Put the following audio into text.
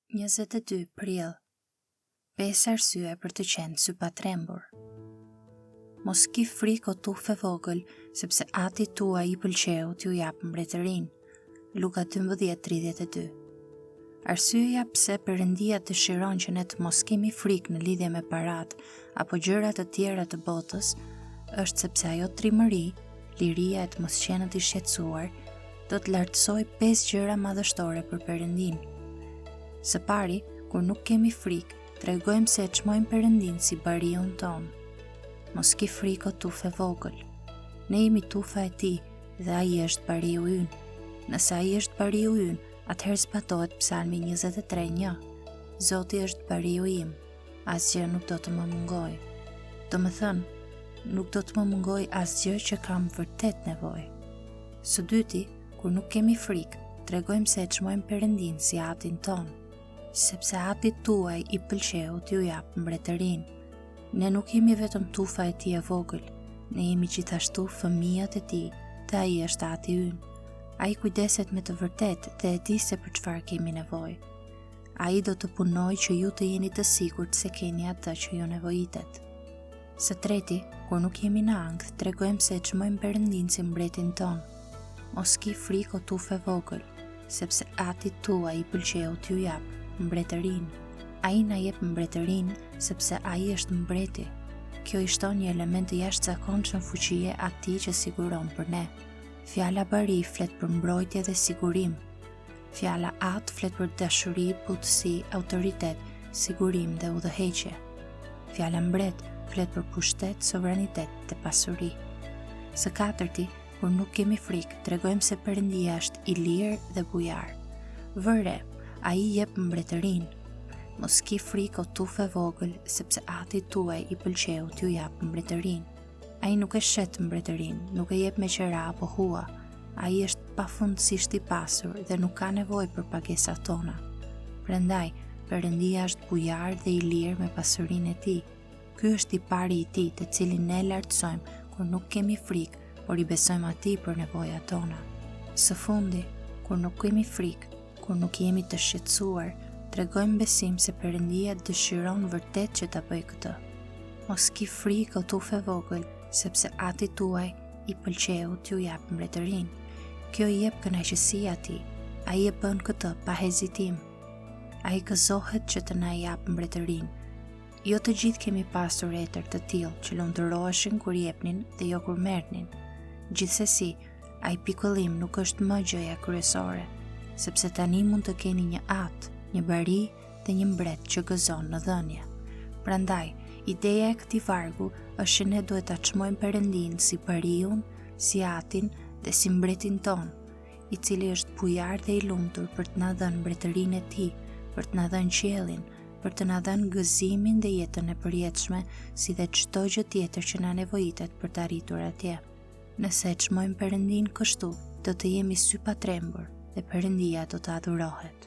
22 prill. 5 arsye për të qenë sy pa trembur. Mos ki frikë o tufë e vogël, sepse Ati tuaj I pëlqeu t'ju jap mbretërinë. Luka 12:32. Arsyeja pse Perëndia dëshiron që ne të mos kemi frikë në lidhje me paratë apo gjërat të tjera të botës, është sepse ajo trimëri, liria e të mosqenët I shqetësuar, do të lartësoj 5 gjëra madhështore për Perëndinë. Së pari, kur nuk kemi frikë, tregojmë se e çmojmë Perëndinë si bariun ton. Mos ki frikë o tufë e vogël. Ne jemi tufa e Tij dhe Ai është bariu ynë. Nëse Ai është bariu ynë, atëherë zbatohet Psalmi 23:1. Zoti është bariu im, asgjë nuk do të më mungoj. Do më thënë, nuk do të më mungoj asgjë që kam vërtet nevojë. Së dyti, kur nuk kemi frikë, tregojmë se e çmojmë Perëndinë si Atin ton, sepse Ati tuaj I pëlqeu t'ju jap mbretërinë. Ne nuk jemi vetëm tufa e Tij e vogël, ne jemi gjithashtu fëmijët e Tij, dhe Ai është Ati ynë. Ai kujdeset me të vërtetë dhe e di se për çfarë kemi nevojë. Ai do të punojë që ju të jeni të sigurt se keni atë që ju nevojitet. Së treti, kur nuk jemi në ankth, tregojmë se e çmojmë Perëndinë si mbretin ton. Mos ki frikë o tufë e vogël, sepse Ati tuaj I pëlqeu t'ju jap mbretërinë. Ai na jep mbretërinë sepse Ai është mbreti. Kjo I shton një element të jashtëzakonshëm fuqie Atij që siguron për ne. Fjala bari flet për mbrojtje dhe sigurim. Fjala At flet për dashuri, butësi, autoritet, sigurim dhe udhëheqje. Fjala mbret flet për pushtet, sovranitet dhe pasuri. Së katërti, kur nuk kemi frikë, tregojmë se Perëndia është I lirë dhe bujar. Vëre, Ai jep mbretërinë. Mos ki frikë o tufë e vogël, sepse Ati tuaj I pëlqeu t'ju jap mbretërinë. Ai nuk e shet mbretërinë, nuk e jep me qera apo hua. Ai është pafundësisht I pasur dhe nuk ka nevojë për pagesat tona. Prandaj, Perëndia është bujar dhe I lirë me pasurinë e Tij. Ky është I pari I Tij, të cilin ne lartësojmë kur nuk kemi frikë, por I besojmë Atij për nevojat tona. Së fundi, kur nuk kemi frikë, kur nuk jemi të shqetësuar, tregojmë besim se Perëndia dëshiron vërtet që ta bëjë këtë. Mos ki frikë o tufë e vogël, sepse Ati tuaj I pëlqeu t'ju jap mbretërinë. Kjo I jep kënaqësi Atij. Ai e bën këtë pa hezitim. Ai gëzohet që të na jap mbretërinë. Jo të gjithë kemi pasur etër të tillë që lumturoheshin kur jepnin dhe jo kur merrnin. Gjithsesi, ai pikëllim nuk është më gjëja kryesore, sepse tani mund të keni një At, një bari dhe një mbret që gëzon në dhënje. Prandaj, ideja e këtij vargu është që ne duhet ta çmojmë Perëndinë si bariun, si Atin dhe si mbretin ton, I cili është bujar dhe I lumtur për të na dhënë mbretërinë e Tij, për të na dhënë qiellin, për të na dhënë gëzimin dhe jetën e përjetshme, si dhe çdo gjë tjetër që na nevojitet për të arritur atje. Nëse e çmojmë Perëndinë kështu, do të jemi sy pa trembur dhe Perëndia do të adhurohet.